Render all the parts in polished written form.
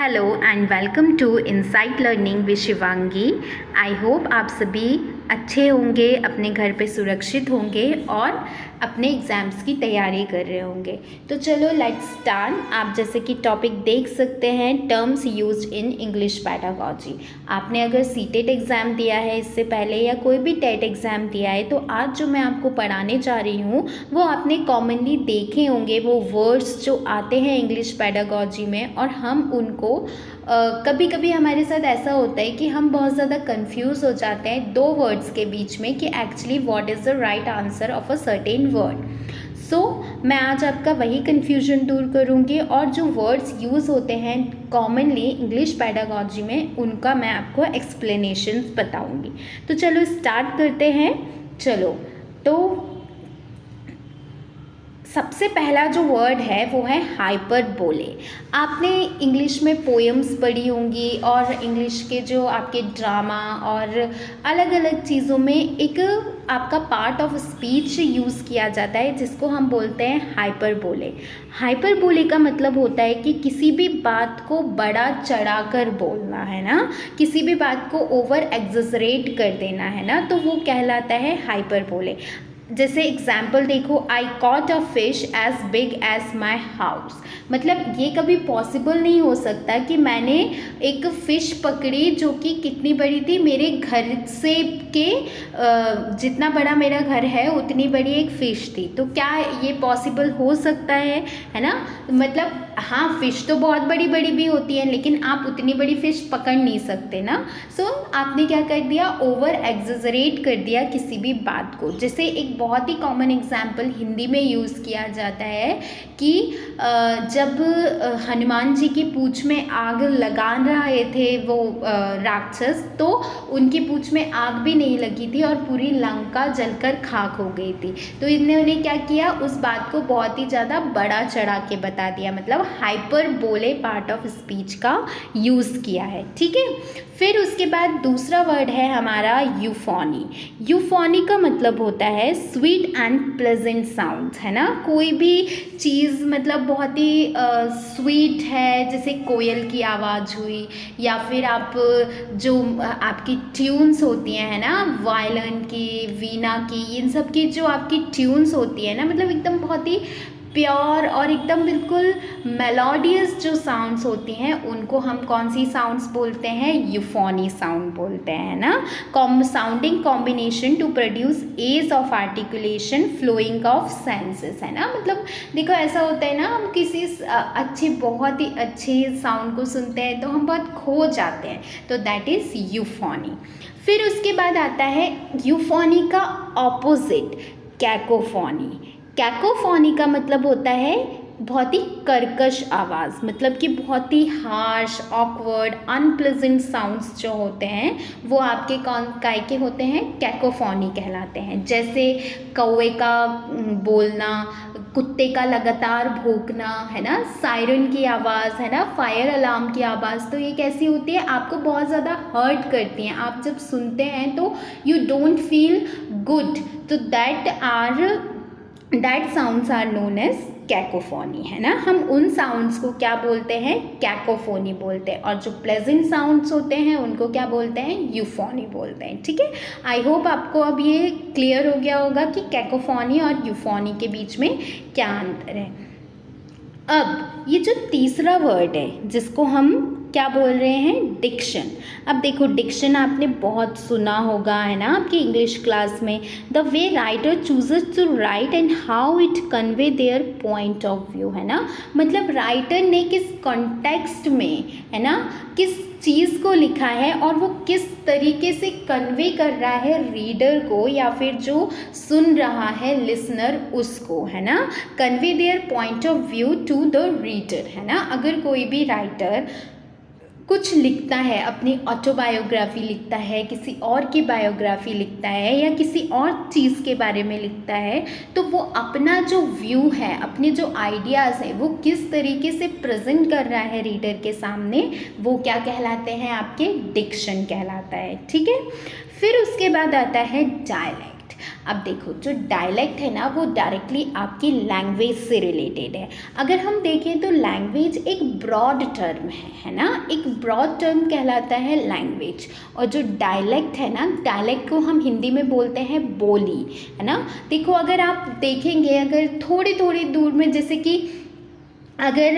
Hello and welcome to Insight Learning with Shivangi. I hope आप सभी अच्छे होंगे, अपने घर पे सुरक्षित होंगे और अपने एग्ज़ाम्स की तैयारी कर रहे होंगे। तो चलो लेट्स स्टार्ट। आप जैसे कि टॉपिक देख सकते हैं, terms used in English pedagogy. आपने अगर सीटेट एग्ज़ाम दिया है इससे पहले या कोई भी टेट एग्ज़ाम दिया है तो आज जो मैं आपको पढ़ाने जा रही हूँ वो आपने कॉमनली देखे होंगे, वो वर्ड्स जो आते हैं इंग्लिश पेडागॉजी में, और हम उनको कभी कभी हमारे साथ ऐसा होता है कि हम बहुत ज़्यादा कंफ्यूज हो जाते हैं दो वर्ड्स के बीच में कि actually what is the right answer of a certain word. So मैं आज आपका वही कन्फ्यूजन दूर करूँगी और जो वर्ड्स यूज़ होते हैं कॉमनली इंग्लिश पेडागॉजी में उनका मैं आपको एक्सप्लेनेशंस बताऊँगी। तो चलो स्टार्ट करते हैं। चलो तो सबसे पहला जो वर्ड है वो है हाइपरबोले। आपने इंग्लिश में पोएम्स पढ़ी होंगी और इंग्लिश के जो आपके ड्रामा और अलग अलग चीज़ों में एक आपका पार्ट ऑफ स्पीच यूज़ किया जाता है जिसको हम बोलते हैं हाइपरबोले। हाइपरबोले का मतलब होता है कि किसी भी बात को बड़ा चढ़ा कर बोलना, है ना, किसी भी बात को ओवर एग्जैजरेट कर देना, है ना, तो वो कहलाता है हाइपरबोले। जैसे एग्जाम्पल देखो, I caught a fish as big as my house. मतलब ये कभी पॉसिबल नहीं हो सकता कि मैंने एक फ़िश पकड़ी जो कि कितनी बड़ी थी, मेरे घर से के जितना बड़ा मेरा घर है उतनी बड़ी एक फ़िश थी। तो क्या ये पॉसिबल हो सकता है ना। मतलब हाँ, फ़िश तो बहुत बड़ी बड़ी भी होती है लेकिन आप उतनी बड़ी फ़िश पकड़ नहीं सकते ना। सो आपने क्या कर दिया, ओवर एग्जैजरेट कर दिया किसी भी बात को। जैसे एक बहुत ही कॉमन एग्जाम्पल हिंदी में यूज़ किया जाता है कि जब हनुमान जी की पूँछ में आग लगा रहे थे वो राक्षस, तो उनकी पूँछ में आग भी नहीं लगी थी और पूरी लंका जलकर खाक हो गई थी। तो इन्होंने क्या किया, उस बात को बहुत ही ज़्यादा बड़ा चढ़ा के बता दिया, मतलब हाइपरबोले पार्ट ऑफ स्पीच का यूज़ किया है। ठीक है, फिर उसके बाद दूसरा वर्ड है हमारा यूफोनी। यूफोनी का मतलब होता है स्वीट एंड प्लेजेंट साउंड्स, है ना। कोई भी चीज़ मतलब बहुत ही स्वीट है, जैसे कोयल की आवाज़ हुई या फिर आप जो आपकी ट्यून्स होती हैं, है ना, वायलिन की, वीणा की, इन सब की जो आपकी ट्यून्स होती है ना, मतलब एकदम बहुत ही प्योर और एकदम बिल्कुल मेलोडियस जो साउंड्स होती हैं उनको हम कौन सी साउंड्स बोलते हैं, यूफोनी साउंड बोलते हैं ना। Sounding combination to produce ease of articulation flowing of senses, है ना। मतलब देखो ऐसा होता है ना, हम किसी अच्छी बहुत ही अच्छे साउंड को सुनते हैं तो हम बहुत खो जाते हैं, तो दैट इज़ यूफोनी। फिर उसके बाद आता है यूफोनी का ऑपोजिट कैकोफोनी। कैकोफोनी का मतलब होता है बहुत ही कर्कश आवाज़, मतलब कि बहुत ही हार्श, ऑकवर्ड, अनप्लेजेंट साउंड्स जो होते हैं वो आपके काय के होते हैं, कैकोफोनी कहलाते हैं। जैसे कौवे का बोलना, कुत्ते का लगातार भौंकना, है ना, सायरन की आवाज़, है ना, फायर अलार्म की आवाज़, तो ये कैसी होती है, आपको बहुत ज़्यादा हर्ट करती हैं। आप जब सुनते हैं तो यू डोंट फील गुड, तो that sounds are known as cacophony, है ना। हम उन साउंड्स को क्या बोलते हैं, कैकोफोनी बोलते हैं, और जो प्लेजेंट साउंड्स होते हैं उनको क्या बोलते हैं, यूफोनी बोलते हैं। ठीक है, आई होप आपको अब ये क्लियर हो गया होगा कि कैकोफोनी और यूफोनी के बीच में क्या अंतर है। अब ये जो तीसरा वर्ड है जिसको हम क्या बोल रहे हैं, डिक्शन। अब देखो, डिक्शन आपने बहुत सुना होगा, है ना, आपकी इंग्लिश क्लास में। The way writer chooses to write and how it convey their point of view, है ना। मतलब राइटर ने किस कॉन्टेक्स्ट में, है ना, किस चीज़ को लिखा है और वो किस तरीके से कन्वे कर रहा है रीडर को या फिर जो सुन रहा है लिसनर उसको, है ना। Convey their point of view to the reader, है ना। अगर कोई भी राइटर कुछ लिखता है, अपनी ऑटोबायोग्राफी लिखता है, किसी और की बायोग्राफी लिखता है या किसी और चीज़ के बारे में लिखता है, तो वो अपना जो व्यू है, अपने जो आइडियाज़ है वो किस तरीके से प्रेजेंट कर रहा है रीडर के सामने, वो क्या कहलाते हैं, आपके डिक्शन कहलाता है। ठीक है, फिर उसके बाद आता है डायलेक्ट। अब देखो जो डायलेक्ट है ना वो डायरेक्टली आपकी लैंग्वेज से रिलेटेड है। अगर हम देखें तो लैंग्वेज एक ब्रॉड टर्म है ना, एक ब्रॉड टर्म कहलाता है लैंग्वेज। और जो डायलेक्ट है ना, डायलेक्ट को हम हिंदी में बोलते हैं बोली, है ना। देखो अगर आप देखेंगे, अगर थोड़ी थोड़ी दूर में, जैसे कि अगर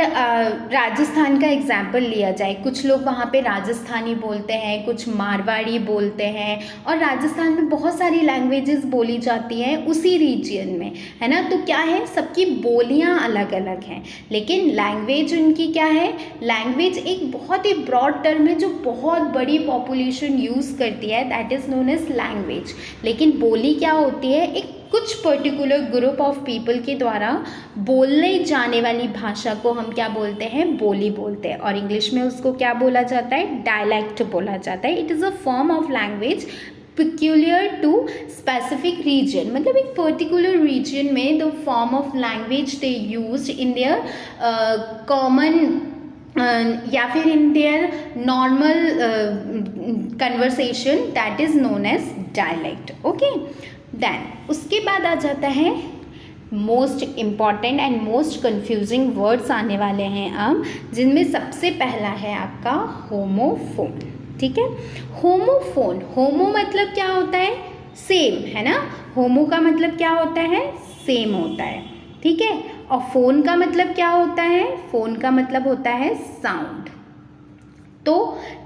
राजस्थान का एग्जाम्पल लिया जाए, कुछ लोग वहाँ पे राजस्थानी बोलते हैं, कुछ मारवाड़ी बोलते हैं, और राजस्थान में बहुत सारी लैंग्वेजेस बोली जाती हैं उसी रीजन में, है ना। तो क्या है, सबकी बोलियाँ अलग अलग हैं, लेकिन लैंग्वेज उनकी क्या है, लैंग्वेज एक बहुत ही ब्रॉड टर्म है जो बहुत बड़ी पॉपुलेशन यूज़ करती है, that is known as language. लेकिन बोली क्या होती है, एक कुछ पर्टिकुलर ग्रुप ऑफ पीपल के द्वारा बोलने जाने वाली भाषा को हम क्या बोलते हैं, बोली बोलते हैं। और इंग्लिश में उसको क्या बोला जाता है, डायलेक्ट बोला जाता है। It is a form of language peculiar to specific region, मतलब एक पर्टिकुलर रीजन में the form of language they used in their common या फिर in their normal conversation, that is known as dialect. Okay, then उसके बाद आ जाता है most important and most confusing words आने वाले हैं अब, जिनमें सबसे पहला है आपका होमोफोन। ठीक है, होमोफोन, होमो मतलब क्या होता है, सेम, है ना। होमो का मतलब क्या होता है, सेम होता है, ठीक है। और फोन का मतलब क्या होता है, फोन का मतलब होता है साउंड। तो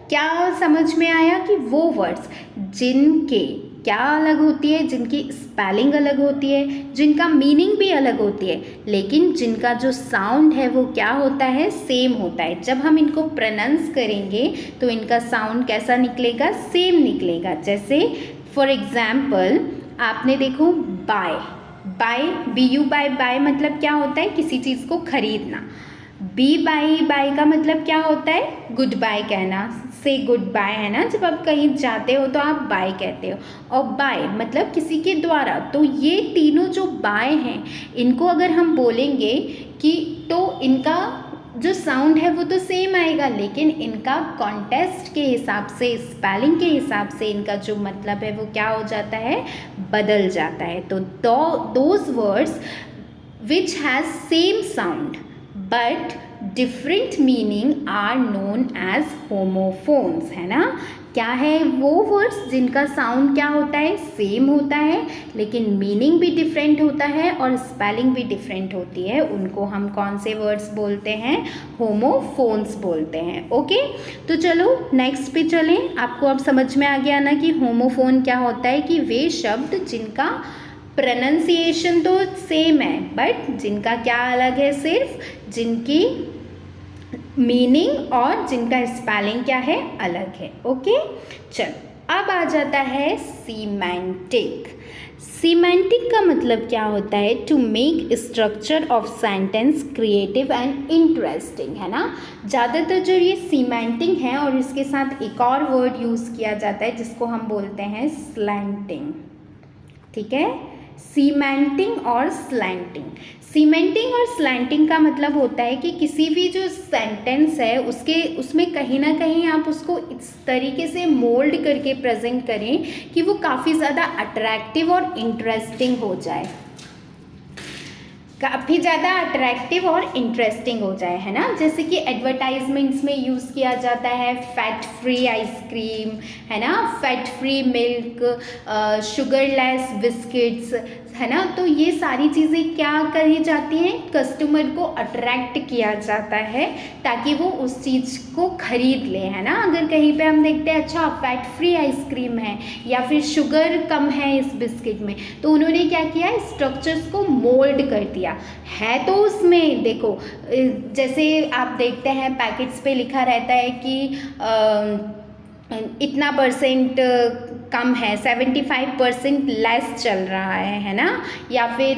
क्या समझ में आया कि वो वर्ड्स जिनके क्या अलग होती है, जिनकी स्पेलिंग अलग होती है, जिनका मीनिंग भी अलग होती है, लेकिन जिनका जो साउंड है वो क्या होता है, सेम होता है। जब हम इनको प्रोनाउंस करेंगे तो इनका साउंड कैसा निकलेगा, सेम निकलेगा। जैसे फॉर एग्जाम्पल आपने देखो bye, bye, B U buy, by मतलब क्या होता है, किसी चीज़ को खरीदना। बी बाय, बाय का मतलब क्या होता है, गुड बाय कहना, से गुड बाय, है ना। जब आप कहीं जाते हो तो आप बाय कहते हो। और बाय मतलब किसी के द्वारा। तो ये तीनों जो बाय हैं, इनको अगर हम बोलेंगे कि तो इनका जो साउंड है वो तो सेम आएगा, लेकिन इनका कॉन्टेक्स्ट के हिसाब से, स्पेलिंग के हिसाब से इनका जो मतलब है वो क्या हो जाता है, बदल जाता है। तो those words which has same sound but different meaning are known as homophones, है ना। क्या है वो वर्ड्स जिनका साउंड क्या होता है, सेम होता है, लेकिन मीनिंग भी डिफरेंट होता है और स्पेलिंग भी डिफरेंट होती है, उनको हम कौन से वर्ड्स बोलते हैं, होमोफोन्स बोलते हैं। ओके, तो चलो नेक्स्ट पे चलें। आपको अब समझ में आ गया ना कि होमोफोन क्या होता है, कि वे शब्द जिनका प्रोनंसिएशन तो सेम है बट जिनका क्या अलग है, सिर्फ जिनकी मीनिंग और जिनका स्पेलिंग क्या है, अलग है। ओके, चलो अब आ जाता है सीमेंटिक। सीमेंटिक का मतलब क्या होता है, to make structure of sentence creative and interesting, है ना। ज़्यादातर जो ये सीमेंटिंग है और इसके साथ एक और वर्ड यूज़ किया जाता है जिसको हम बोलते हैं स्लैंटिंग। ठीक है, सीमेंटिंग और स्लैंटिंग। सीमेंटिंग और स्लैंटिंग का मतलब होता है कि किसी भी जो सेंटेंस है उसमें कहीं ना कहीं आप उसको इस तरीके से मोल्ड करके प्रेजेंट करें कि वो काफ़ी ज़्यादा अट्रैक्टिव और इंटरेस्टिंग हो जाए, काफ़ी ज़्यादा अट्रैक्टिव और इंटरेस्टिंग हो जाए, है ना। जैसे कि एडवर्टाइजमेंट्स में यूज़ किया जाता है फैट फ्री आइसक्रीम, है ना, fat free milk, sugarless biscuits, है ना। तो ये सारी चीज़ें क्या करी जाती हैं, कस्टमर को अट्रैक्ट किया जाता है ताकि वो उस चीज़ को खरीद ले, है ना। अगर कहीं पे हम देखते हैं अच्छा फैट फ्री आइसक्रीम है या फिर शुगर कम है इस बिस्किट में, तो उन्होंने क्या किया, स्ट्रक्चर्स को मोल्ड कर दिया है। तो उसमें देखो जैसे आप देखते हैं पैकेट्स पे लिखा रहता है कि इतना परसेंट कम है, 75% लेस चल रहा है ना, या फिर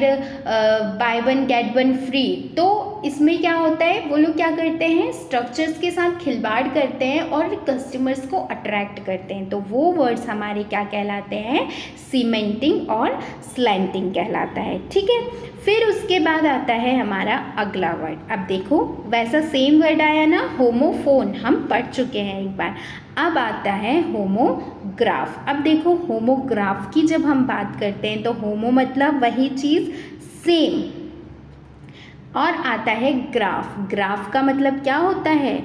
by one get one free. तो इसमें क्या होता है, वो लोग क्या करते हैं, स्ट्रक्चर्स के साथ खिलवाड़ करते हैं और कस्टमर्स को अट्रैक्ट करते हैं। तो वो वर्ड्स हमारे क्या कहलाते हैं, सीमेंटिंग और स्लैंटिंग कहलाता है। ठीक है, फिर उसके बाद आता है हमारा अगला वर्ड। अब देखो वैसा सेम वर्ड आया ना, होमोफोन हम पढ़ चुके हैं एक बार। अब आता है होमोग्राफ। अब देखो होमोग्राफ की जब हम बात करते हैं तो होमो मतलब वही चीज़, सेम, और आता है ग्राफ। ग्राफ का मतलब क्या होता है?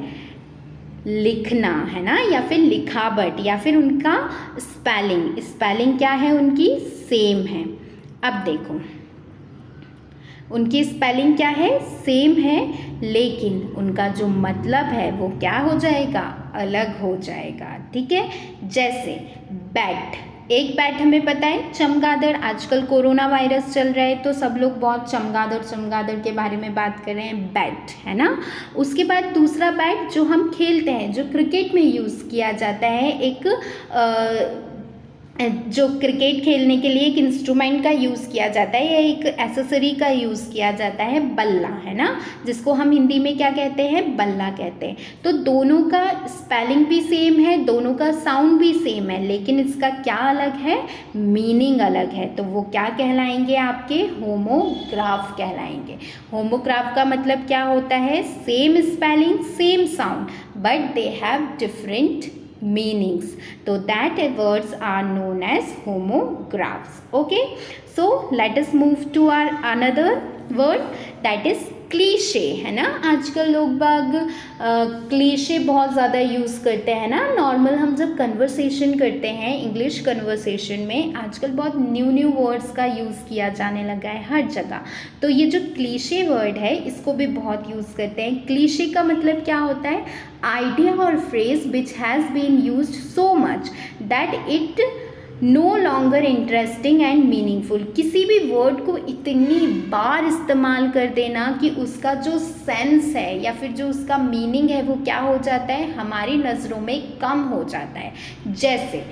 लिखना, है ना, या फिर लिखावट, या फिर उनका स्पेलिंग। स्पेलिंग क्या है उनकी? सेम है। अब देखो उनकी स्पेलिंग क्या है? सेम है, लेकिन उनका जो मतलब है वो क्या हो जाएगा? अलग हो जाएगा। ठीक है, जैसे बैट, एक बैट हमें पता है चमगादड़। आजकल कोरोना वायरस चल रहा है तो सब लोग बहुत चमगादड़ के बारे में बात कर रहे हैं, बैट, है ना। उसके बाद दूसरा बैट जो हम खेलते हैं, जो क्रिकेट में यूज़ किया जाता है, एक जो क्रिकेट खेलने के लिए एक इंस्ट्रूमेंट का यूज़ किया जाता है या एक एसेसरी का यूज़ किया जाता है, बल्ला, है ना, जिसको हम हिंदी में क्या कहते हैं? बल्ला कहते हैं। तो दोनों का स्पेलिंग भी सेम है, दोनों का साउंड भी सेम है, लेकिन इसका क्या अलग है? मीनिंग अलग है। तो वो क्या कहलाएंगे? आपके होमोग्राफ कहलाएंगे। होमोग्राफ का मतलब क्या होता है? Same spelling, same sound, but they have different meanings. So that words are known as homographs. Okay, so let us move to our another word, that is cliché, है ना। आजकल लोग बाग क्लीशे बहुत ज़्यादा यूज़ करते हैं ना। नॉर्मल हम जब कन्वर्सेशन करते हैं इंग्लिश कन्वर्सेशन में, आजकल बहुत न्यू वर्ड्स का यूज़ किया जाने लगा है हर जगह। तो ये जो क्लीशे वर्ड है इसको भी बहुत यूज़ करते हैं। क्लीशे का मतलब क्या होता है? आइडिया और phrase which has been used so much that it no longer interesting and meaningful. किसी भी वर्ड को इतनी बार इस्तेमाल कर देना कि उसका जो सेंस है या फिर जो उसका मीनिंग है वो क्या हो जाता है? हमारी नज़रों में कम हो जाता है। जैसे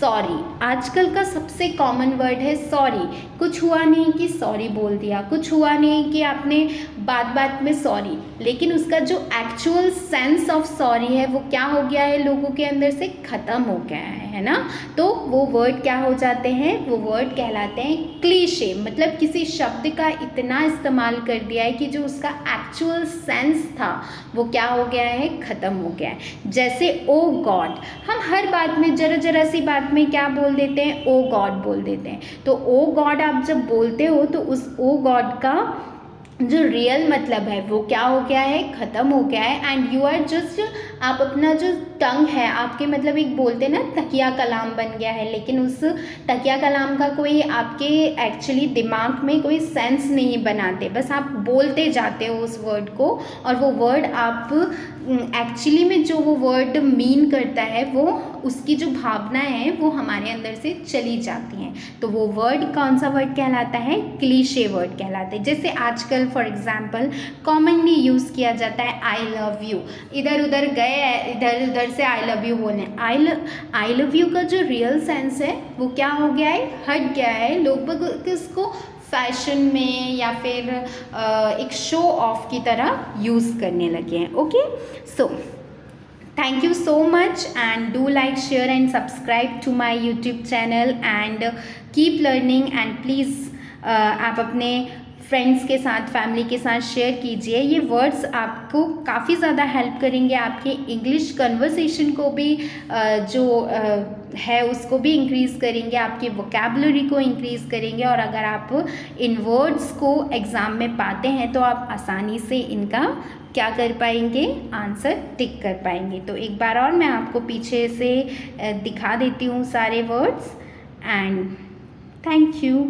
सॉरी, आजकल का सबसे कॉमन वर्ड है सॉरी। कुछ हुआ नहीं कि सॉरी बोल दिया, कुछ हुआ नहीं कि आपने बात में सॉरी, लेकिन उसका जो एक्चुअल सेंस ऑफ सॉरी है वो क्या हो गया है? लोगों के अंदर से ख़त्म हो गया है ना। तो वो वर्ड क्या हो जाते हैं? वो वर्ड कहलाते हैं क्लीशे। मतलब किसी शब्द का इतना इस्तेमाल कर दिया है कि जो उसका एक्चुअल सेंस था वो क्या हो गया है? ख़त्म हो गया है। जैसे ओ गॉड, हम हर बात में जरा सी बात में क्या बोल देते हैं? ओ गॉड बोल देते हैं। तो ओ गॉड आप जब बोलते हो तो उस ओ गॉड का जो रियल मतलब है वो क्या हो गया है? ख़त्म हो गया है। एंड यू आर जस्ट, आप अपना जो टंग है आपके, मतलब एक बोलते ना तकिया कलाम बन गया है, लेकिन उस तकिया कलाम का कोई आपके एक्चुअली दिमाग में कोई सेंस नहीं बनाते, बस आप बोलते जाते हो उस वर्ड को, और वो वर्ड आप एक्चुअली में जो वो वर्ड मीन करता है वो उसकी जो भावनाएं हैं वो हमारे अंदर से चली जाती हैं। तो वो वर्ड कौन सा वर्ड कहलाता है? क्लीशे वर्ड कहलाते हैं। जैसे आजकल फॉर एग्जांपल कॉमनली यूज़ किया जाता है आई लव यू। इधर उधर गए, इधर उधर से आई लव यू बोले। आई लव यू का जो रियल सेंस है वो क्या हो गया है? हट गया है। लोग इसको फैशन में या फिर एक शो ऑफ की तरह यूज़ करने लगे हैं। Okay, so thank you so much, and do like, share and subscribe to my YouTube channel and keep learning, and please आप अपने फ्रेंड्स के साथ, फैमिली के साथ शेयर कीजिए। ये वर्ड्स आपको काफ़ी ज़्यादा हेल्प करेंगे, आपके इंग्लिश कन्वर्सेशन को भी जो है उसको भी इंक्रीज़ करेंगे, आपकी वोकैबुलरी को इंक्रीज़ करेंगे, और अगर आप इन वर्ड्स को एग्ज़ाम में पाते हैं तो आप आसानी से इनका क्या कर पाएंगे? आंसर टिक कर पाएंगे। तो एक बार और मैं आपको पीछे से दिखा देती हूँ सारे वर्ड्स, एंड थैंक यू।